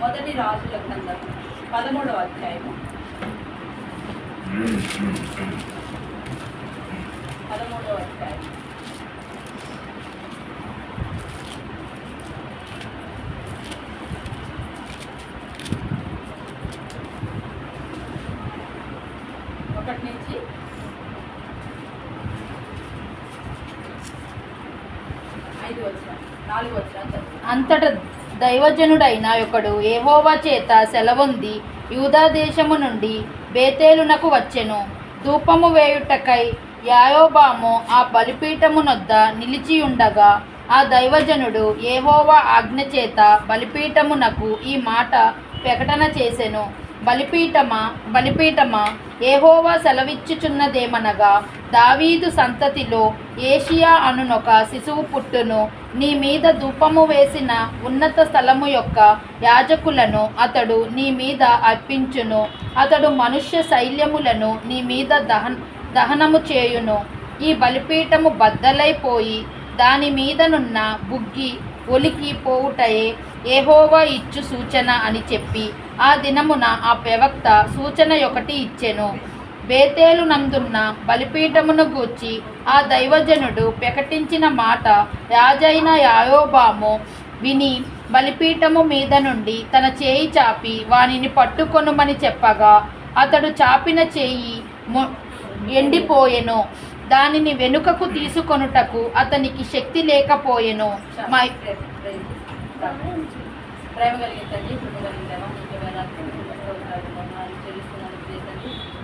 మొదటి రాజుల గ్రంథం 13వ అధ్యాయము 13వ అధ్యాయం ఒకటి నుంచి 4 వచనాలు. అంతట దైవజనుడైన ఒకడు యెహోవా చేత సెలవొంది యూదా దేశము నుండి బేతేలునకు వచ్చెను. ధూపము వేయుటకై యాయోబాము ఆ బలిపీఠమునొద్ద నిలిచియుండగా ఆ దైవజనుడు యెహోవా ఆజ్ఞ చేత బలిపీఠమునకు ఈ మాట ప్రకటన చేసెను. బలిపీఠమా యెహోవా సెలవిచ్చుచున్నదేమనగా, దావీదు సంతతిలో ఏషియా అనునొక శిశువు పుట్టును. నీ మీద ధూపము వేసిన ఉన్నత స్థలము యొక్క యాజకులను అతడు నీ మీద అర్పించును. అతడు మనుష్య శైల్యములను నీ మీద దహనము చేయును. ఈ బలిపీఠము బద్దలైపోయి దాని మీదనున్న బుగ్గి ఒలికి పోవుటయే యెహోవా ఇచ్చు సూచన అని చెప్పి ఆ దినమున ఆ ప్రవక్త సూచన ఒకటి ఇచ్చెను. బేతేలు నందున్న బలిపీఠమును గూర్చి ఆ దైవజనుడు ప్రకటించిన మాట రాజైన యాయోబాము విని బలిపీఠము మీద నుండి తన చేయి చాపి వానిని పట్టుకొనుమని చెప్పగా అతడు చాపిన చేయి ఎండిపోయెను. దానిని వెనుకకు తీసుకొనుటకు అతనికి శక్తి లేకపోయెను. ప్రేమ కలిగిన తండ్రి, కృప కలిగిన దేవా, నీకే వేలాది చెల్లిస్తున్నాను.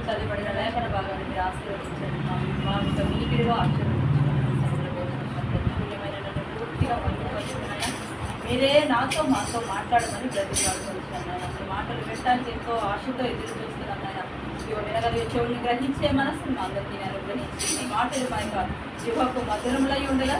చదివబడిన లేఖన భాగాన్ని మీరు ఆశీర్వదించండి. మా యొక్క మీటిలో పూర్తిగా పంచుకొచ్చుకున్నాయా మీరే మాతో మాట్లాడమని బ్రతిమాడుకొచ్చుకున్నాను. మీ మాటలు పెట్టడానికి ఎంతో ఆశతో ఎదురు చూస్తున్నాను. వినగలిగే చెవుని గ్రహించే మనసును మా అందరికీ అనుగ్రహించి మీ మాటలు మా యొక్క యువకు మధురములై ఉండగా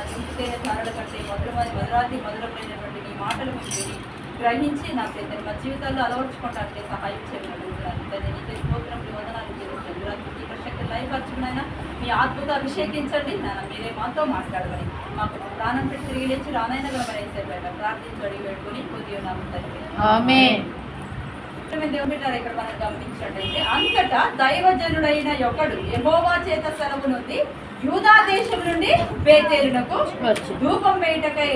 నింపితేనే తారల కంటే మధురమైనటువంటి మీ మాటలు మేము విని గ్రహించి నాకు ఇద్దరు మా జీవితాల్లో అలవర్చుకోవడానికి సహాయం చేయమని అడుగుతున్నాను. నీకు స్తోత్రములు, వందనాలు చేస్తున్నాను. శక్తి లయపరచుకున్నాయినా మీ ఆత్మతో అభిషేకించండి. నాన్న మీరే మాతో మాట్లాడమని మాకు ప్రాణం పెట్టి తిరిగి లేచి రానైనా గమనించే ప్రార్థించి అడిగి పెట్టుకుని కొద్దిగా నాకు తండ్రి ఆమేన్. ఇక్కడ మనం గమనించినట్టయితే అంతటా దైవజనుడైన ఒకడు యెహోవా చేత సెలవునుంది యూదా దేశం నుండి బేతేలునకు ధూపం వేయుటకై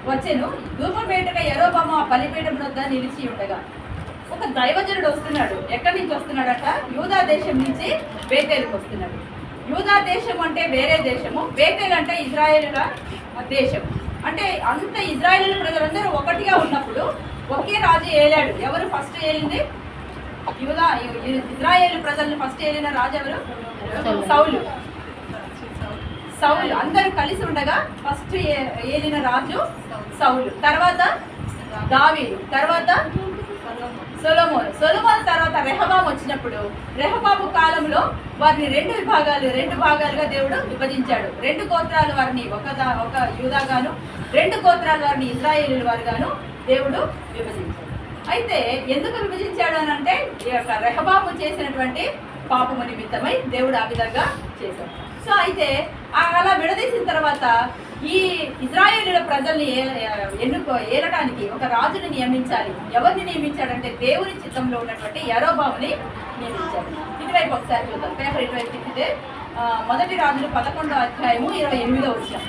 వచ్చెను. ధూపం వేయుటకై యెరోబాము ఆ బలిపీఠం వద్ద నిలిచి ఉండగా ఒక దైవజనుడు వస్తున్నాడు. ఎక్కడి నుంచి వస్తున్నాడట? యూదా దేశం నుంచి బేతేలుకు వస్తున్నాడు. యూదా దేశం అంటే వేరే దేశము, బేతేలు అంటే ఇజ్రాయేలుల దేశం. అంటే అంత ఇజ్రాయేలు ప్రజలందరూ ఒకటిగా ఉన్నప్పుడు ఒకే రాజు ఏలాడు. ఎవరు ఫస్ట్ ఏలింది? ఇజ్రాయేలు ప్రజలను ఫస్ట్ ఏలిన రాజు ఎవరు? సౌలు. అందరూ కలిసి ఉండగా ఫస్ట్ ఏలిన రాజు సౌలు, తర్వాత దావీదు, తర్వాత సొలొమోను తర్వాత రెహబాము వచ్చినప్పుడు రెహబాము కాలంలో వారిని రెండు భాగాలుగా దేవుడు విభజించాడు. 2 గోత్రాలు వారిని ఒక యూదాగాను, 2 గోత్రాలు వారిని ఇజ్రాయేలు వారుగాను దేవుడు విభజించాడు. అయితే ఎందుకు విభజించాడు అని అంటే ఈ యొక్క రెహబాము చేసినటువంటి పాపము నిమిత్తమై దేవుడు ఆ విధంగా చేశాడు. సో అయితే అలా విడదీసిన తర్వాత ఈ ఇజ్రాయేలుల ప్రజల్ని ఏలడానికి ఒక రాజుని నియమించాలి. ఎవరిని నియమించాడంటే దేవుని చిత్తంలో ఉన్నటువంటి యెరోబాముని నియమించాడు. ఇటువైపు ఒకసారి చూద్దాం. పేపర్ ఇటువైపు తిప్పితే మొదటి రాజులు 11వ అధ్యాయము 28వ వచనం.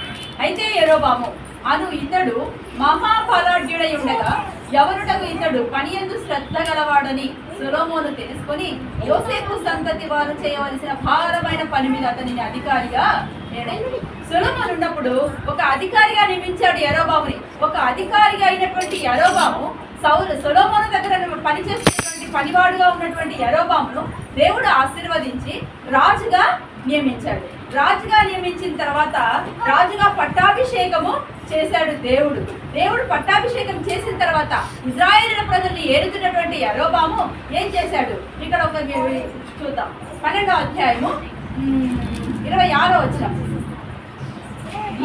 అయితే యెరోబాము అను ఇతడు మహాబలాఢ్యుడై ఉండగా ఎవరుటకు ఇతడు పనియందు శ్రద్ధ గలవాడని సొలొమోను తెలుసుకొని యోసేపు సంతతి వారు చేయవలసిన భారమైన పని మీద అతనిని అధికారిగా నేడైంది. సొలొమోను ఉన్నప్పుడు ఒక అధికారిగా నియమించాడు యెరోబాముని. ఒక అధికారిగా అయినటువంటి యెరోబాము సొలొమోను దగ్గర పనిచేస్తున్నటువంటి పనివాడుగా ఉన్నటువంటి యెరోబామును దేవుడు ఆశీర్వదించి రాజుగా నియమించాడు. రాజుగా నియమించిన తర్వాత రాజుగా పట్టాభిషేకము చేశాడు దేవుడు పట్టాభిషేకం చేసిన తర్వాత ఇజ్రాయేలు ప్రజల్ని ఏలుతున్నటువంటి యెరోబాము ఏం చేశాడు? ఇక్కడ ఒక చూద్దాం. 12వ అధ్యాయము 26వ వచనం.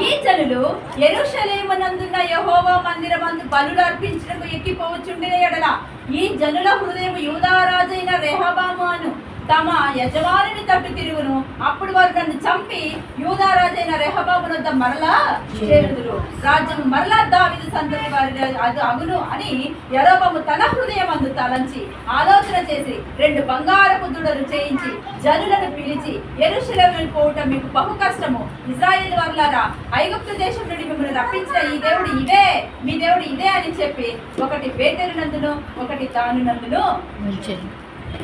ఈ జనులు యెరూషలేమునందున్న యెహోవా మందిరమందు బలులు అర్పించుటకు ఎక్కిపోవచ్చుండిన ఎడల ఈ జనుల హృదయం యూదా రాజైన రెహబాము అను తమ యజమానిని తట్టు తిరుగును, అప్పుడు వారు నన్ను చంపి యూదారాజైన రెహబాము వద్ద మరలా చేరుదురు. రాజ్యం మరలా దావీదు సంతతి వారి అది అగును అని యరొబాము తన హృదయం అందు తలంచి ఆలోచన చేసి 2 బంగారపు దుడలు చేయించి జనులను పిలిచి, యెరూషలేముకు పోవటం మీకు బహు కష్టము, ఇశ్రాయేలు వారులారా, ఐగుప్తు దేశం నుండి మిమ్మల్ని రప్పించిన ఈ దేవుడు ఇదే, మీ దేవుడు ఇదే అని చెప్పి ఒకటి బేతేలు నందును ఒకటి దాను నందును ఉంచెను.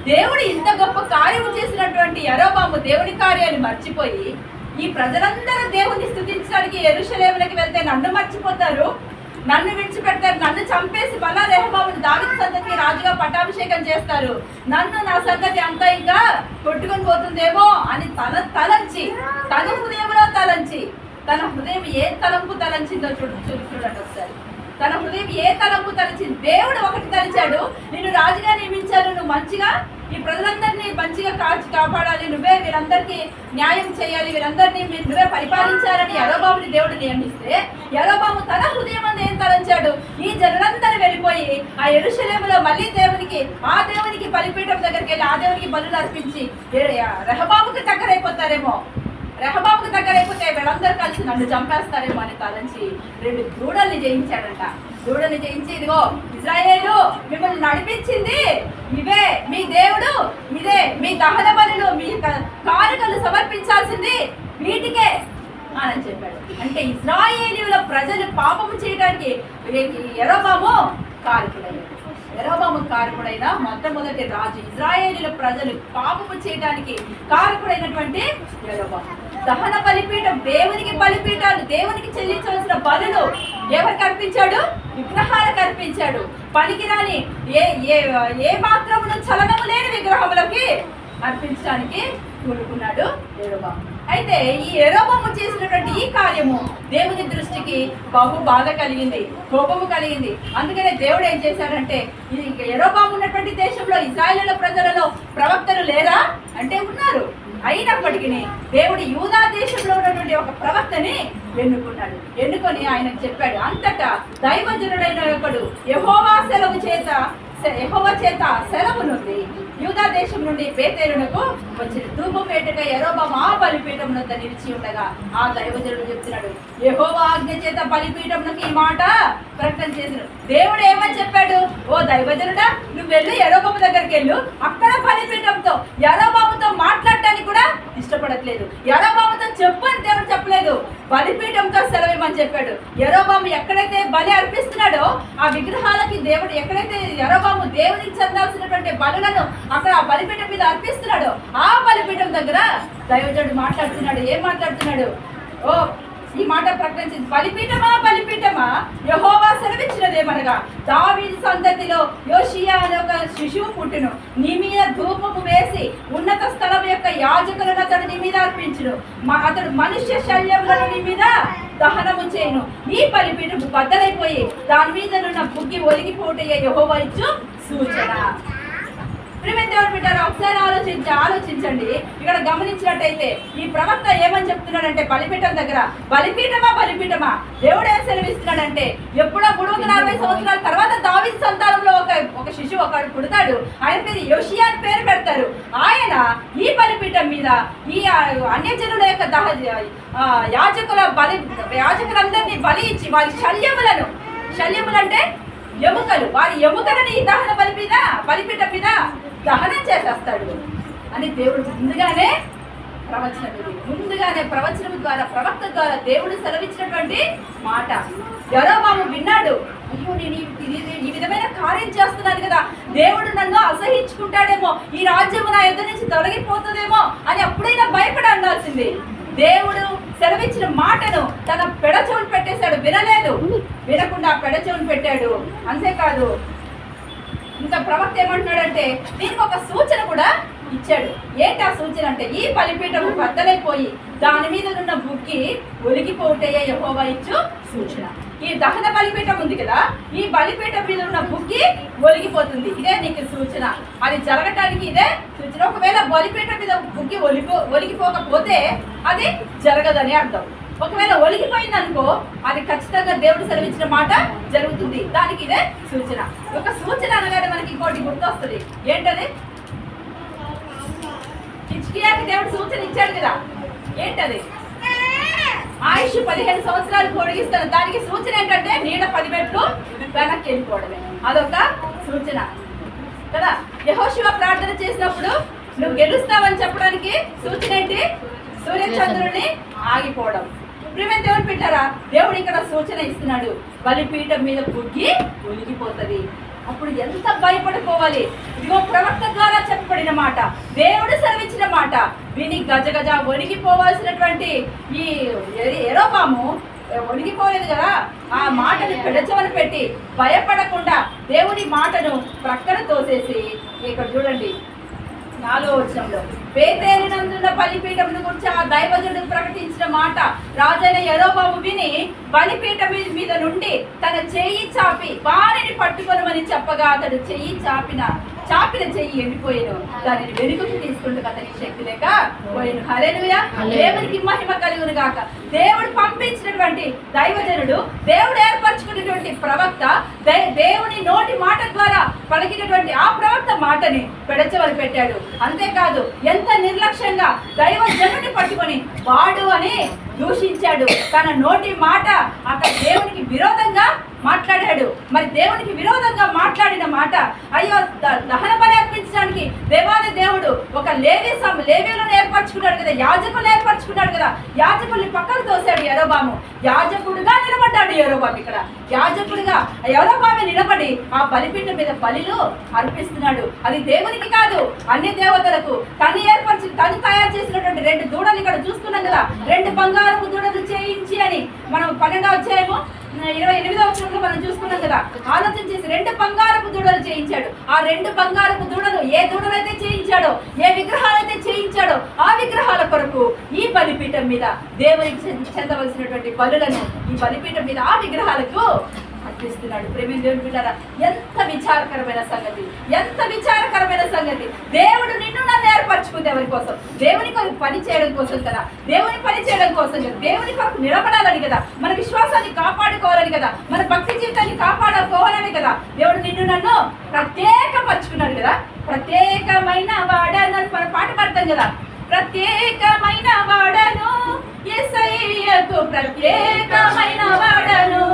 దేవుడు ఇంత గొప్ప కార్యము చేసినటువంటి యరొబాము దేవుని కార్యాలు మర్చిపోయి ఈ ప్రజలందరూ దేవుని స్తుతించడానికి యెరూషలేములకు వెళ్తే నన్ను మర్చిపోతారు, నన్ను విడిచిపెడతారు, నన్ను చంపేసి మళ్ళా రెహబామును దావీదు సంతతికి రాజుగా పట్టాభిషేకం చేస్తారు, నన్ను నా సంతతి అంతా ఇంకా కొట్టుకొని పోతుందేమో అని తలంచి తన హృదయంలో తలంచి, తన హృదయం ఏ తలంపు తలంచిందో చూడండి ఒకసారి. తన హృదయం ఏ తలంపు తలచింది. దేవుడు ఒకటి తలిచాడు, నిన్ను రాజుగా నియమించాను, నువ్వు మంచిగా ఈ ప్రజలందరినీ మంచిగా కాపాడాలి, నువ్వే వీరందరికీ న్యాయం చేయాలి, వీరందరినీ నువ్వే పరిపాలించాలని యరొబాముని దేవుడు నియమిస్తే యరొబాము తన హృదయం అందు ఏం తలంచాడు, ఈ జనులందరూ వెళ్ళిపోయి ఆ యెరూషలేములో మళ్ళీ ఆ దేవునికి బలిపీఠం దగ్గరికి వెళ్ళి ఆ దేవునికి బలులు అర్పించి రెహబాముకి దగ్గరైపోతారేమో, రెహబాముకు దగ్గరైపోతే వీళ్ళందరూ కలిసి నన్ను చంపేస్తారేమో అని తలంచి 2 దూడల్ని జయించాడంట. దూడల్ని జయించి, ఇదిగో ఇశ్రాయేలు మిమ్మల్ని నడిపించింది ఇవే, మీ దేవుడు ఇదే, మీ దహన బలులు మీ కానుకలు సమర్పించాల్సింది వీటికే అని చెప్పాడు. అంటే ఇశ్రాయేలీయుల ప్రజలు పాపము చేయడానికి యరొబాము కారకుడయ్యాడు. యరొబాము కారకుడైన మొట్టమొదటి రాజు, ఇశ్రాయేలీయుల ప్రజలు పాపము చేయడానికి కారకుడైనటువంటి యరొబాము. దహన బలిపీఠం, దేవునికి బలిపీఠాలు, దేవునికి చెల్లించవలసిన బలులు ఎవరికి అర్పించాడు? విగ్రహాలకు అర్పించాడు. పనికిరాని ఏ మాత్రమును చలనము లేని విగ్రహములకి అర్పించడానికి కూడుకున్నాడు యరొబాము. అయితే ఈ యరొబాము చేసినటువంటి ఈ కార్యము దేవుని దృష్టికి బహు బాధ కలిగింది, కోపము కలిగింది. అందుకనే దేవుడు ఏం చేశాడంటే, యరొబాము ఉన్నటువంటి దేశంలో ఇశ్రాయేలు ప్రజలలో ప్రవక్తలు లేరా అంటే ఉన్నారు. అయినప్పటికీ దేవుడు యూదా దేశంలో ఉన్నటువంటి ఒక ప్రవక్తని ఎన్నుకొని ఆయనకు చెప్పాడు. అంతటా దైవజనుడైన ఒకడు యెహోవా చేత సెలవు నుండి యూదా దేశం నుండి బేతేలునకు వచ్చిన ధూపపేటగా యరొబాము ఆ బలిపీఠం వద్ద నిలిచి ఉండగా ఆ దైవజనుడు చెప్తున్నాడు, యెహోవా ఆజ్ఞ చేత బలిపీఠంకి ఈ మాట ప్రకటన చేసిన. దేవుడు ఏమని చెప్పాడు? ఓ దైవజనుడా, నువ్వు వెళ్ళు యరొబాము దగ్గరికి వెళ్ళు, అక్కడ బలిపీఠంతో యరొబాముతో మాట్లాడటానికి కూడా ఇష్టపడట్లేదు. యరొబాముతో చెప్పు అని దేవుడు చెప్పలేదు, బలిపీఠంతో సెలవేమని చెప్పాడు. యరొబాము ఎక్కడైతే బలి అర్పిస్తున్నాడో ఆ విగ్రహాలకి దేవుడు, ఎక్కడైతే యరొబాము దేవునికి చెందాల్సినటువంటి బలులను అక్కడ ఆ బలిపీఠం మీద అర్పిస్తున్నాడు, ఆ బలిపీఠం దగ్గర దైవజనుడు మాట్లాడుతున్నాడు. ఏం మాట్లాడుతున్నాడు? ఓ ఈ మాట ప్రకటించింది, బలిపీఠమా యెహోవా సెలవిచ్చినదేమనగా, దావీదు సంతతిలో యోషియా అనే ఒక శిశువు పుట్టును, నీ మీద ధూపము వేసి ఉన్నత స్థలం యొక్క యాజకులను అతడు నీ మీద అర్పించును, అతడు మనుష్య శల్యములను నీ మీద దహనము చేయను, ఈ బలిపీఠము బద్దలైపోయి దాని మీద ఉన్న బుగ్గి ఒలిగిపోటయ్యే యెహోవా ఇచ్చు సూచన. దేవుడు బిడ్డారా, ఒకసారి ఆలోచించండి. ఇక్కడ గమనించినట్టయితే ఈ ప్రవక్త ఏమని చెప్తున్నాడంటే, బలిపీఠం దగ్గర బలిపీఠమా దేవుడు ఏం సెలవిస్తున్నాడంటే, ఎప్పుడో 340 సంవత్సరాల తర్వాత దావీదు సంతానంలో ఒక శిశువు ఒకడు పుడతాడు, ఆయన పేరు యోషియా అని పేరు పెడతారు. ఆయన ఈ బలిపీఠం మీద ఈ అన్యజనుల యొక్క యాజకులందరినీ బలి ఇచ్చి వారి శల్యములంటే ఎముకలు, వారి ఎముకలని ఈ దహన బలిపీఠం మీద దహనం చేసేస్తాడు అని దేవుడు ముందుగానే ప్రవచనం ద్వారా ప్రవక్త ద్వారా దేవుడు సెలవిచ్చినటువంటి మాట. యరొబాము విన్నాడు, అయ్యో నేను ఈ విధమైన కార్యం చేస్తున్నాను కదా, దేవుడు నన్ను అసహించుకుంటాడేమో, ఈ రాజ్యము నా ఎదురు నుంచి తొలగిపోతుందేమో అని అప్పుడైనా భయపడి అనాల్సింది. దేవుడు సెలవిచ్చిన మాటను తన పెడచెవును పెట్టేశాడు, వినకుండా పెడచెవును పెట్టాడు. అంతేకాదు, ఇంకా ప్రవక్త ఏమంటున్నాడంటే, దీనికి ఒక సూచన కూడా ఇచ్చాడు. ఏంటి ఆ సూచన అంటే, ఈ బలిపీఠము బద్దలైపోయి దాని మీద ఉన్న బుగ్గి ఒలిగిపోటయ్యే యెహోవా ఇచ్చు సూచన. ఈ దహన బలిపీఠం ఉంది కదా, ఈ బలిపీఠం మీద ఉన్న బుగ్గి ఒలిగిపోతుంది, ఇదే నీకు సూచన. అది జరగటానికి ఇదే సూచన. ఒకవేళ బలిపీఠం మీద బుగ్గి ఒలిగిపోకపోతే అది జరగదని అర్థం. ఒకవేళ ఒలిగిపోయింది అనుకో, అది ఖచ్చితంగా దేవుడు సెలవిచ్చిన మాట జరుగుతుంది. దానికి ఇదే సూచన. ఒక సూచన అనగానే మనకి ఇంకోటి గుర్తొస్తుంది. ఏంటది? హిజ్కియాకి దేవుడు సూచన ఇచ్చాడు కదా, ఏంటది? ఆయుష్ 15 సంవత్సరాలు పొడిగిస్తాను. దానికి సూచన ఏంటంటే నీడ 10 మెట్లు వెనక్కి వెళ్ళిపోవడమే. అదొక సూచన కదా. యెహోషువ ప్రార్థన చేసినప్పుడు నువ్వు గెలుస్తావని చెప్పడానికి సూచన ఏంటి? సూర్యచంద్రుని ఆగిపోవడం. ప్రియమైన దేవుని బిడ్డలారా, దేవుడు ఇక్కడ సూచన ఇస్తున్నాడు, బలిపీఠం మీద బుగ్గి ఒలిగిపోతుంది. అప్పుడు ఎంత భయపడిపోవాలి. ఇదిగో ప్రవక్త ద్వారా చెప్పబడిన మాట, దేవుడు సెలవిచ్చిన మాట విని గజగజ వణిగిపోవాల్సినటువంటి ఈ యెరోబాము వణిగిపోలేదు కదా. ఆ మాటని పెడచమని పెట్టి భయపడకుండా దేవుడి మాటను ప్రక్కన తోసేసి, ఇక్కడ చూడండి 4వ వచనంలో, బేతేలినందున్న బలిపీఠమును గురించి ఆ దైవజనుడు ప్రకటించిన మాట రాజైన యెరోబాము విని బలిపీఠం మీద నుండి తన చెయ్యి చాపి వారిని పట్టుకొనమని చెప్పగా అతడు చెయ్యి చాపిన చెయ్యి ఎండిపోయాను. దానిని వెనుకకు తీసుకుంటూ అతనికి శక్తి లేక పోయాను. హల్లెలూయా. దేవునికి మహిమ కలుగును గాక. దేవుడు పంపించినటువంటి దైవజనుడు, దేవుడు ఏర్పరచుకున్నటువంటి ప్రవక్త, దేవుని నోటి మాట ద్వారా పలికినటువంటి ఆ ప్రవక్త మాటని పెడచవలు పెట్టాడు. అంతేకాదు ఎంత నిర్లక్ష్యంగా దైవజనుడిని పట్టుకొని వాడు అని దూషించాడు. తన నోటి మాట అక్కడ దేవునికి విరోధంగా మాట్లాడాడు. మరి దేవునికి విరోధంగా మాట్లాడిన మాట, అయ్యో దహన బలి అర్పించడానికి దేవాది దేవుడు ఒక లేవీలను ఏర్పరచుకున్నాడు కదా, యాజకులు ఏర్పరచుకున్నాడు కదా. యాజకుల్ని పక్కకు తోశాడు యెరోబాము. యాజకుడుగా నిలబడ్డాడు యెరోబాము. ఇక్కడ యాజకుడిగా యెరోబాము నిలబడి ఆ బలిపీఠం మీద బలిలు అర్పిస్తున్నాడు. అది దేవునికి కాదు, అన్ని దేవతలకు. తను తయారు చేసినటువంటి 2 దూడలు ఇక్కడ చూస్తున్నాం కదా. 2 బంగారపు దూడలు చేయించి అని మనం 12వ అధ్యాయము 28వ వచనంలో మనం చూసుకున్నాం కదా. ఆలోచన చేసి 2 బంగారపు దూడలు చేయించాడు. ఆ 2 బంగారపు దూడలు ఏ దూడలైతే చేయించాడో, ఏ విగ్రహాలైతే చేయించాడో ఆ విగ్రహాల కొరకు ఈ బలిపీఠం మీద దేవునికి చెందవలసినటువంటి బలులను ఈ బలిపీఠం మీద ఆ విగ్రహాలకు అర్పిస్తున్నాడు. ప్రేమ దేవుని బిడ్డలారా, ఎంత విచారకరమైన సంగతి, ఎంత విచారకరమైన సంగతి. దేవుడు నిన్ను నన్ను ఏర్పరచుకుంది ఎవరి కోసం? దేవుని కొరకు పని చేయడం కోసం కదా. దేవుని పని చేయడం కోసం కదా. దేవుని కొరకు నిలబడాలని కదా. మన విశ్వాసాన్ని కాపాడుకోవాలని కదా. మన భక్తి జీవితాన్ని కాపాడుకోవాలని కదా దేవుడు నిన్ను నన్ను ప్రత్యేకపరుచుకున్నాడు కదా. ప్రత్యేకమైన వాడను మనం పాట పాడతాం కదా. ప్రత్యేకమైన వాడను యేసయ్యకు, ప్రత్యేకమైన వాడను,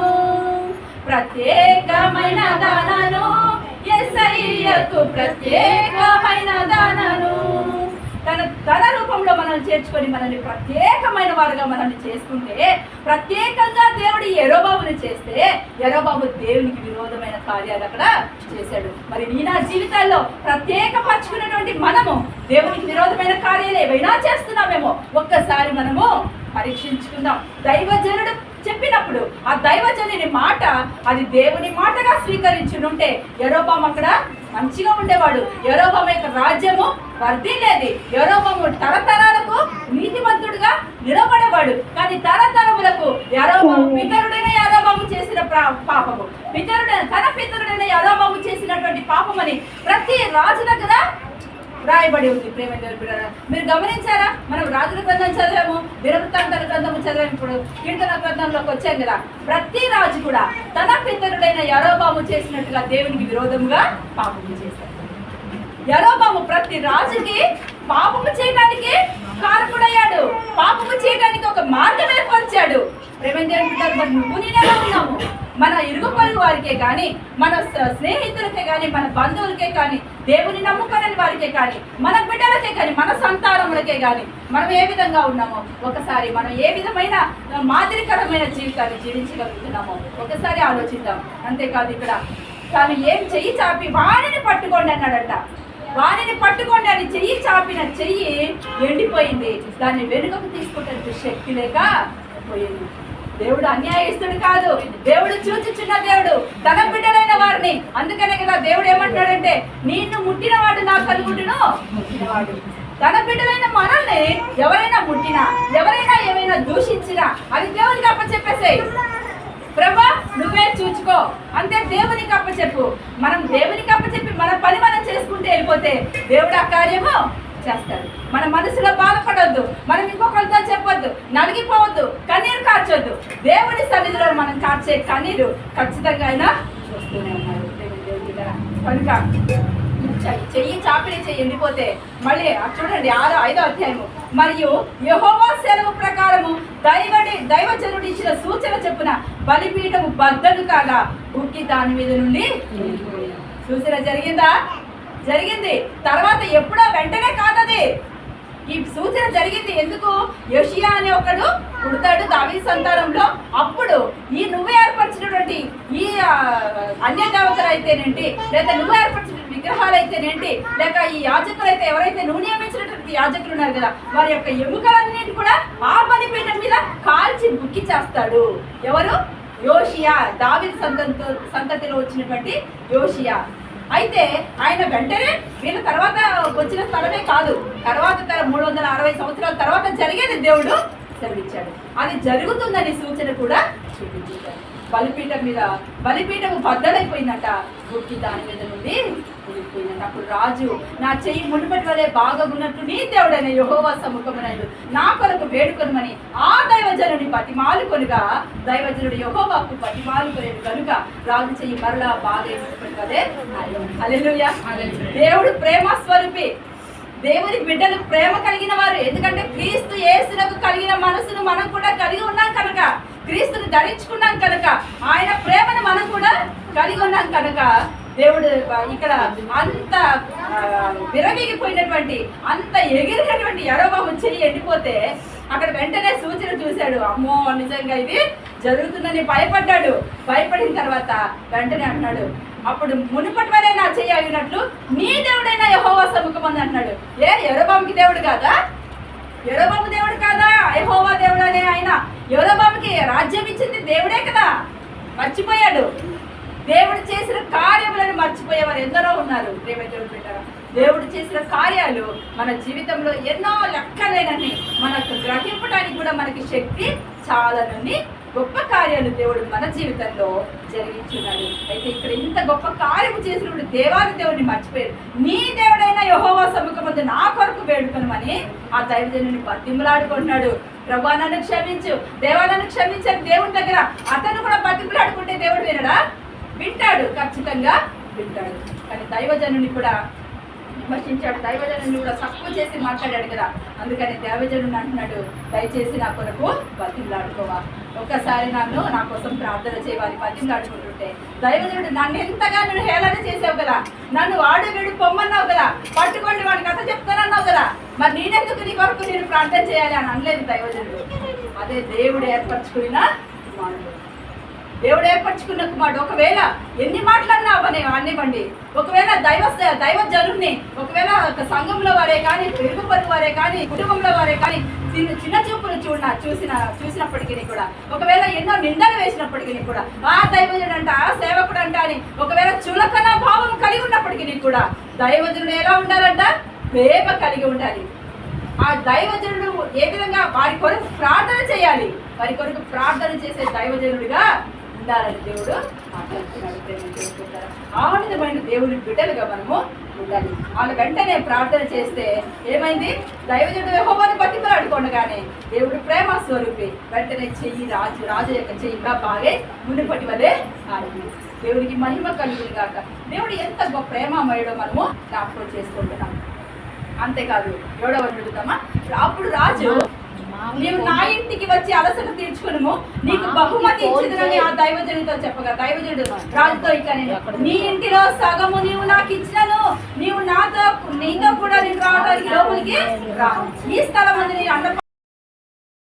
ప్రత్యేకమైన దానను యేసయ్యకు, ప్రత్యేకమైన దానను. తన రూపంలో మనల్ని చేర్చుకొని మనల్ని ప్రత్యేకమైన వారుగా మనల్ని చేసుకుంటే, ప్రత్యేకంగా దేవుడు యెరోబాముని చేస్తే యెరోబాము దేవునికి విరోధమైన కార్యాలు అక్కడ చేశాడు. మరి నా జీవితాల్లో ప్రత్యేకపరచుకున్నటువంటి మనము దేవునికి విరోధమైన కార్యాలు ఏవైనా చేస్తున్నామేమో ఒక్కసారి మనము పరీక్షించుకుందాం. దైవజనుడు చెప్పినప్పుడు ఆ దైవజనుని మాట అది దేవుని మాటగా స్వీకరించుంటే యెరోబాము అక్కడ మంచిగా ఉండేవాడు. యెరోబాము యొక్క రాజ్యము వర్ధిల్లేది. యెరోబాము తరతరాలకు నీతిమంతుడుగా నిలబడేవాడు. కానీ తరతరములకు పితరుడైన యెరోబాము చేసిన పాపము, తన పితరుడైన యెరోబాము చేసినటువంటి పాపమని ప్రతి రాజు దగ్గర రాయబడి ఉంది. ప్రేమ దేవుని బిడ్డలారా, మీరు గమనించారా? మనం రాజుల గ్రంథం చదివాము, దినవృత్తాంతాల గ్రంథము చదివాము, ఇప్పుడు కీర్తన గ్రంథంలోకి వచ్చాం కదా. ప్రతి రాజు కూడా తన పితరుడైన యెరోబాము చేసినట్టుగా దేవునికి విరోధముగా పాపము చేశాడు. యెరోబాము ప్రతి రాజుకి పాపము చేయడానికి కారకుడయ్యాడు. పాపము చేయడానికి ఒక మార్గం ఏర్పరిచాడు. ప్రేమ దేవుని బిడ్డలారా, మరి నువ్వు నేనే ఉన్నాము. మన ఇరుగు పొరుగు వారికే కానీ, మన స్నేహితులకే కానీ, మన బంధువులకే కానీ, దేవుని నమ్ముకోని వారికే కానీ, మన బిడ్డలకే కానీ, మన సంతానములకే కానీ మనం ఏ విధంగా ఉన్నామో ఒకసారి మనం ఏ విధమైన మాదిరికరమైన జీవితాన్ని జీవించగలుగుతున్నామో ఒకసారి ఆలోచిద్దాం. అంతేకాదు ఇక్కడ తాను ఏం చెయ్యి చాపి వారిని పట్టుకోండి అన్నాడట. వారిని పట్టుకోండి అని చెయ్యి చాపిన చెయ్యి ఎండిపోయింది. దాన్ని వెనుకకు తీసుకుంటే శక్తి లేక పోయింది. దేవుడు అన్యాయస్తుడు కాదు. దేవుడు చూచుచున్న దేవుడు తన బిడ్డలైన వారిని. అందుకనే కదా దేవుడు ఏమంటాడంటే, నిన్ను ముట్టినవాడు నా కలుగుడును ముట్టినవాడు. తన బిడ్డలైన మనల్ని ఎవరైనా ముట్టినా, ఎవరైనా ఏమైనా దూషించినా అది దేవునికి అప్పచెప్పేసేయ్. ప్రభా నువ్వే చూచుకో అంటే దేవునికి అప్పచెప్పు. మనం దేవునికి అప్పచెప్పి మన పని మనం చేసుకుంటే వెళ్ళిపోతే దేవుడు ఆ కార్యము చేస్తాడు. మన మనసులో బాధపడొద్దు, మనం ఇంకొకరితో చెప్పొద్దు, నలిగిపోవద్దు, కన్నీరు కార్చొద్దు. దేవుడి సన్నిధిలో మనం కార్చే కన్నీరు ఖచ్చితంగా అయినా చూస్తూనే ఉన్నాడు. కనుక చెయ్యి చాపిడి చెయ్యి ఎండిపోతే మళ్ళీ చూడండి 5వ అధ్యాయము. మరియు యెహోవా సెలవు ప్రకారము దైవజనుడు ఇచ్చిన సూచన చెప్పున బలిపీఠము బద్దలు కాగా ఉక్కి దాని మీద నుండి సూచన జరిగింది. తర్వాత ఎప్పుడో వెంటనే కాదది, ఈ సూచన జరిగింది. ఎందుకు? యోషియా అనే ఒకడు పుడతాడు దావీదు సంతానంలో. అప్పుడు ఈ నువ్వు ఏర్పరిచినటువంటి ఈ అన్య దేవతలు అయితేనేంటి, లేదా నువ్వు ఏర్పరిచిన విగ్రహాలు అయితేనేంటి, లేక ఈ యాజకులు అయితే ఎవరైతే నువ్వు నియమించినటువంటి యాజకులు ఉన్నారు కదా, వారి యొక్క ఎముకలన్నిటి కూడా ఆ బలిపీఠం మీద కాల్చి బుక్కి చేస్తాడు. ఎవరు? యోషియా, దావీదు సంతతిలో వచ్చినటువంటి యోషియా. అయితే ఆయన వెంటనే వీళ్ళ తర్వాత వచ్చిన స్థలమే కాదు, తర్వాత 360 సంవత్సరాల తర్వాత జరిగేది దేవుడు సెలవిచ్చాడు. అది జరుగుతుందని సూచన కూడా చూపించాడు. బలిపీఠము బద్దలైపోయిందట, గుక్కి దాని మీద నుండి ఊడిపోయిందట. అప్పుడు రాజు, నా చెయ్యి మునుపటి వలె బాగా ఉన్నట్టు నీ దేవుడైన యెహోవా సముఖమునందు నా కొరకు వేడుకొనమని ఆ దైవజనుని బతిమాలుకొనుగా దైవజనుడు యెహోవాకు బతిమాలుకొనేది కనుక రాజు చెయ్యి మరలా బాగా మునుపటి వలె. హల్లెలూయా. దేవుడు ప్రేమ స్వరూపి, దేవుని బిడ్డలు ప్రేమ కలిగిన వారు. ఎందుకంటే క్రీస్తు యేసునకు కలిగిన మనసును మనం కూడా కలిగి ఉన్నాం కనుక, క్రీస్తుని ధరించుకున్నాం కనుక, ఆయన ప్రేమను మనం కూడా కలిగి ఉన్నాం కనుక దేవుడు ఇక్కడ అంత విరవీగిపోయినటువంటి, అంత ఎగిరినటువంటి యరొబాము చెయ్యి ఎండిపోతే అక్కడ వెంటనే సూచన చూశాడు. అమ్మో నిజంగా ఇది జరుగుతుందని భయపడ్డాడు. భయపడిన తర్వాత వెంటనే అంటున్నాడు, అప్పుడు మునుపటి వలె నా చెయ్యి ఆగినట్లు నీ దేవుడైన యెహోవా సముఖమందు అంటున్నాడు. యరొబాముకి దేవుడు కాదా? యరొబాము దేవుడు కాదా? యెహోవా దేవుడు అనే ఆయన యరొబాముకి రాజ్యం ఇచ్చింది దేవుడే కదా. మర్చిపోయాడు. దేవుడు చేసిన కార్యములను మర్చిపోయేవారు ఎందరో ఉన్నారు. దేవుడు పెట్టారా? దేవుడు చేసిన కార్యాలు మన జీవితంలో ఎన్నో లెక్కలేనని, మనకు గ్రహింపడానికి కూడా మనకి శక్తి చాలనని గొప్ప కార్యాలు దేవుడు మన జీవితంలో జరిగించున్నాడు. అయితే ఇక్కడ ఇంత గొప్ప కార్యము చేసినప్పుడు దేవాది దేవుడిని మర్చిపోయాడు. నీ దేవుడైన యెహోవా సముఖమందు నా కొరకు వేడుకొనమని ఆ దైవజనుని బతిమలాడుకుంటున్నాడు. ప్రభువా నన్ను క్షమించు, దేవా నన్ను క్షమించని దేవుని దగ్గర అతను కూడా బతిమలాడుకుంటే దేవుడు వినడా? వింటాడు, ఖచ్చితంగా వింటాడు. కానీ దైవజనుని కూడా విమర్శించాడు, దైవజనుని కూడా తక్కువ చేసి మాట్లాడాడు కదా. అందుకని దైవజనుని అంటున్నాడు, దయచేసి నా కొరకు బతిమలాడుకోవా, ఒక్కసారి నా కోసం ప్రార్థన చేయవాలి. బతిమలాడుకుంటుంటే దైవజనుడు, నన్ను ఎంతగానో హేళన చేసావు కదా, నన్ను వాడు వీడు పొమ్మన్నావు కదా, పట్టుకోండి వాడి కథ చెప్తానన్నావు కదా, మరి నేనెందుకు నీ కొరకు నేను ప్రార్థన చేయాలి అని అనలేదు దైవజనుడు. అదే దేవుడు ఏర్పరచుకున్న కుమారుడు, దేవుడు ఏర్పరచుకున్న కుమారుడు. ఒకవేళ ఎన్ని మాటలన్నా అనివ్వండి, ఒకవేళ దైవజనుడిని, ఒకవేళ సంఘంలో వారే కానీ, ఇరుగు పొరుగు వారే కానీ, కుటుంబంలో వారే కానీ చిన్న చూపులు చూసినప్పటికీ కూడా, ఒకవేళ ఎన్నో నిందలు వేసినప్పటికీ కూడా, ఆ దైవజనుడు అంట, ఆ సేవకుడు అంట అని ఒకవేళ చులకన భావం కలిగి ఉన్నప్పటికీ కూడా దైవజనుడు ఎలా ఉండాలంట? ప్రేమ కలిగి ఉండాలి. ఆ దైవజనుడు ఏ విధంగా వారి కొరకు ప్రార్థన చేయాలి, వారి కొరకు ప్రార్థన చేసే దైవజనుడిగా ఉండాలని దేవుడు మాట్లాడుతున్నాడు. ఆనందమైన దేవుని బిడ్డలుగా మనము ఉండాలి. వాళ్ళు వెంటనే ప్రార్థన చేస్తే ఏమైంది? దైవజనుడు యెహోవాను బతిమలాడుకోండగానే దేవుడు ప్రేమ స్వరూపి వెంటనే రాజు యొక్క చెయ్యి బాగే మునుపటి వలె ఆడింది. దేవుడికి మహిమ కలిగింది కాక. దేవుడు ఎంత గొప్ప ప్రేమమయుడో మనము జ్ఞాపకం చేసుకుంటున్నాం. అంతేకాదు 7వ అడుగుతామా, అప్పుడు రాజు, నీవు నా ఇంటికి వచ్చి అలసట తీర్చుకును, నీకు బహుమతి ఇచ్చేదని ఆ దైవజనుడితో చెప్పగా, దైవజనుడు రాజుతో ఇట్లా, నీ ఇంటిలో సగము నీవు నాకు ఇచ్చినను, నీవు నీతో కూడా నేను రావడానికి లోపలికి రా, ఈ స్థలం అని నేను